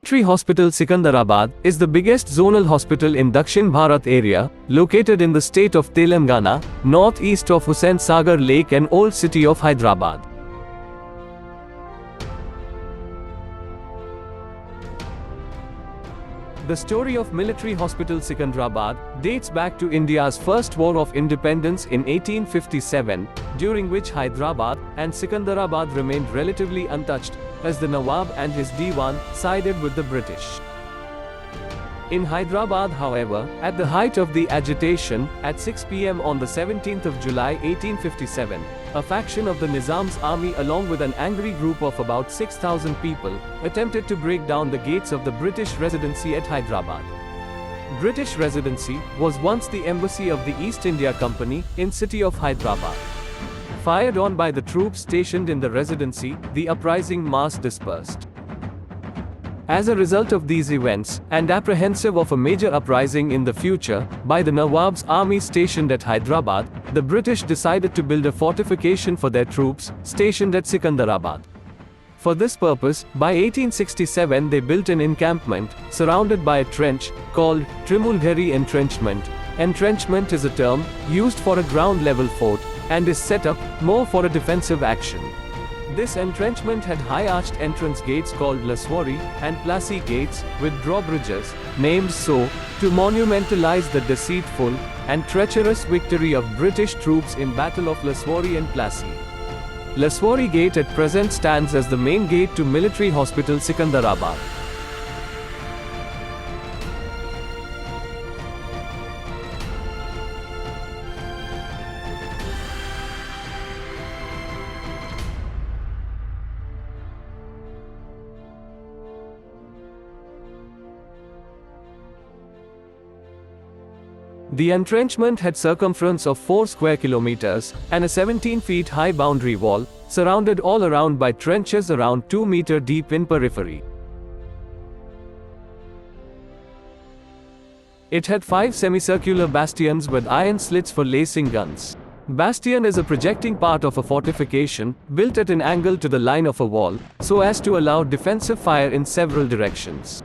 Military Hospital Secunderabad is the biggest zonal hospital in Dakshin Bharat area, located in the state of Telangana, northeast of Hussain Sagar Lake and old city of Hyderabad. The story of Military Hospital Secunderabad dates back to India's first war of independence in 1857, during which Hyderabad and Secunderabad remained relatively untouched, as the Nawab and his Diwan sided with the British. In Hyderabad, however, at the height of the agitation, at 6 p.m. on the 17th of July 1857, a faction of the Nizam's army along with an angry group of about 6,000 people, attempted to break down the gates of the British Residency at Hyderabad. British Residency was once the embassy of the East India Company, in city of Hyderabad. Fired on by the troops stationed in the Residency, the uprising mass dispersed. As a result of these events, and apprehensive of a major uprising in the future, by the Nawab's army stationed at Hyderabad, the British decided to build a fortification for their troops, stationed at Secunderabad. For this purpose, by 1867 they built an encampment, surrounded by a trench, called Trimulgheri Entrenchment. Entrenchment is a term, used for a ground-level fort, and is set up, more for a defensive action. This entrenchment had high-arched entrance gates called Laswari, and Plassey gates, with drawbridges, named so, to monumentalize the deceitful and treacherous victory of British troops in Battle of Laswari and Plassey. Laswari Gate at present stands as the main gate to Military Hospital Secunderabad. The entrenchment had circumference of 4 square kilometers, and a 17 feet high boundary wall, surrounded all around by trenches around 2 meters deep in periphery. It had 5 semicircular bastions with iron slits for lacing guns. Bastion is a projecting part of a fortification, built at an angle to the line of a wall, so as to allow defensive fire in several directions.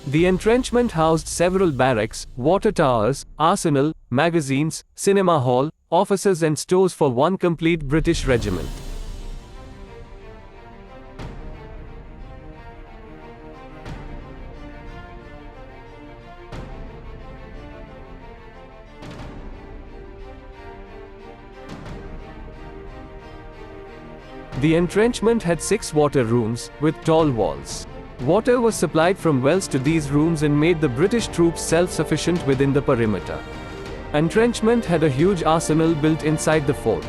The entrenchment housed several barracks, water towers, arsenal, magazines, cinema hall, offices and stores for one complete British regiment. The entrenchment had 6 water rooms, with tall walls. Water was supplied from wells to these rooms and made the British troops self-sufficient within the perimeter. Entrenchment had a huge arsenal built inside the fort.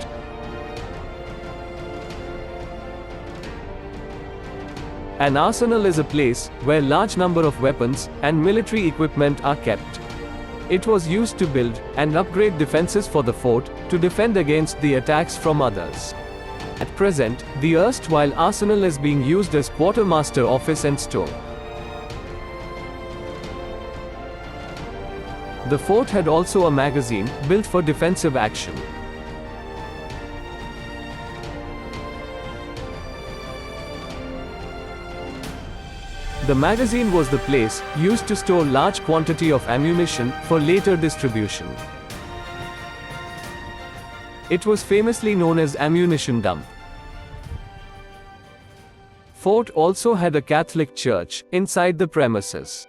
An arsenal is a place where large number of weapons and military equipment are kept. It was used to build and upgrade defenses for the fort, to defend against the attacks from others. At present, the erstwhile arsenal is being used as quartermaster office and store. The fort had also a magazine, built for defensive action. The magazine was the place used to store large quantity of ammunition for later distribution. It was famously known as ammunition dump. Fort also had a Catholic church inside the premises.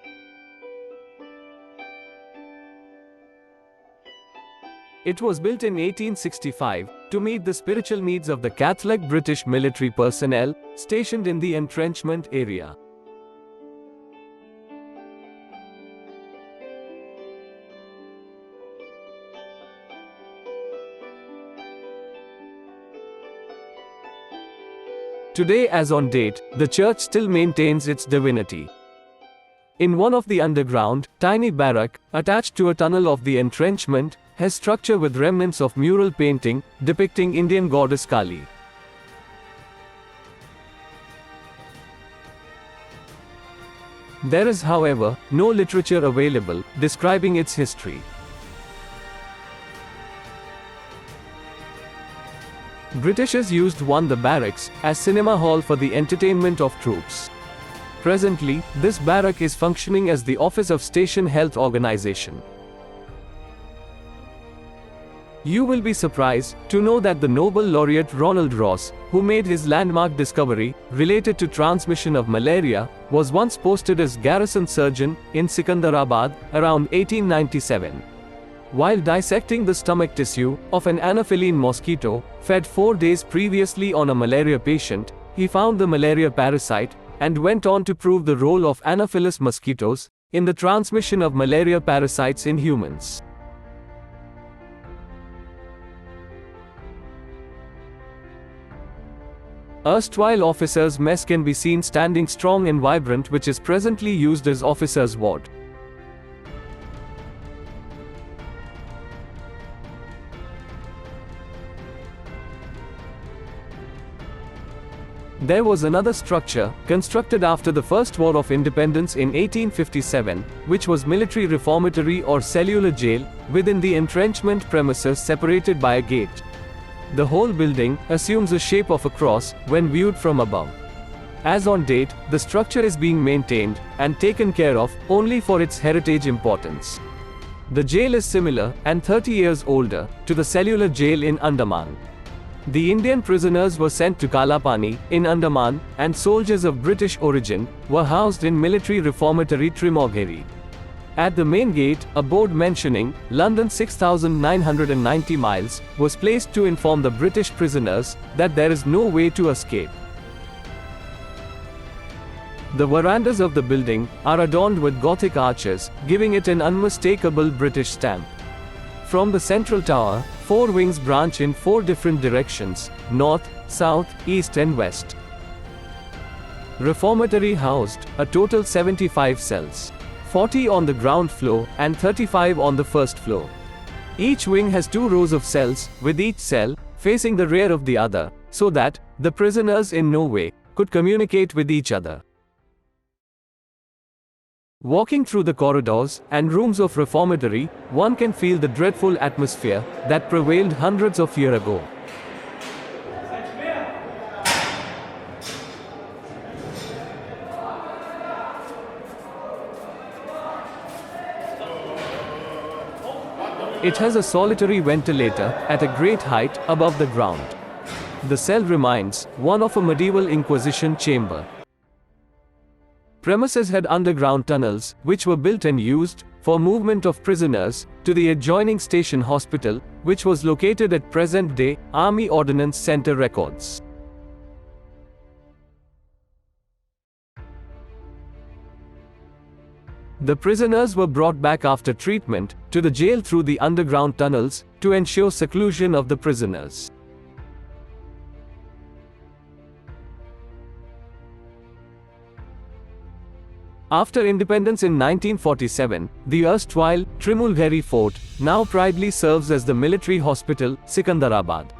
It was built in 1865 to meet the spiritual needs of the Catholic British military personnel stationed in the entrenchment area. Today as on date, the church still maintains its divinity. In one of the underground, tiny barrack, attached to a tunnel of the entrenchment, has structure with remnants of mural painting, depicting Indian goddess Kali. There is, however, no literature available describing its history. Britishers used the barracks as cinema hall for the entertainment of troops. Presently, this barrack is functioning as the Office of Station Health Organization. You will be surprised to know that the Nobel laureate Ronald Ross, who made his landmark discovery related to transmission of malaria, was once posted as garrison surgeon in Secunderabad around 1897. While dissecting the stomach tissue of an Anopheline mosquito, fed 4 days previously on a malaria patient, he found the malaria parasite, and went on to prove the role of Anopheles mosquitoes in the transmission of malaria parasites in humans. Erstwhile officers' mess can be seen standing strong and vibrant, which is presently used as officers' ward. There was another structure, constructed after the First War of Independence in 1857, which was Military Reformatory or cellular jail, within the entrenchment premises separated by a gate. The whole building assumes the shape of a cross when viewed from above. As on date, the structure is being maintained and taken care of only for its heritage importance. The jail is similar, and 30 years older, to the cellular jail in Andaman. The Indian prisoners were sent to Kalapani, in Andaman, and soldiers of British origin were housed in Military Reformatory Trimogeri. At the main gate, a board mentioning London 6,990 miles was placed to inform the British prisoners that there is no way to escape. The verandas of the building are adorned with Gothic arches, giving it an unmistakable British stamp. From the central tower, 4 wings branch in 4 different directions: north, south, east and west. Reformatory housed a total 75 cells. 40 on the ground floor and 35 on the first floor. Each wing has 2 rows of cells, with each cell facing the rear of the other, so that the prisoners in no way could communicate with each other. Walking through the corridors and rooms of Reformatory, one can feel the dreadful atmosphere that prevailed hundreds of years ago. It has a solitary ventilator at a great height above the ground. The cell reminds one of a medieval Inquisition chamber. Premises had underground tunnels, which were built and used for movement of prisoners to the adjoining station hospital, which was located at present-day Army Ordnance Center records. The prisoners were brought back after treatment to the jail through the underground tunnels to ensure seclusion of the prisoners. After independence in 1947, the erstwhile Trimulgeri Fort now proudly serves as the Military Hospital, Secunderabad.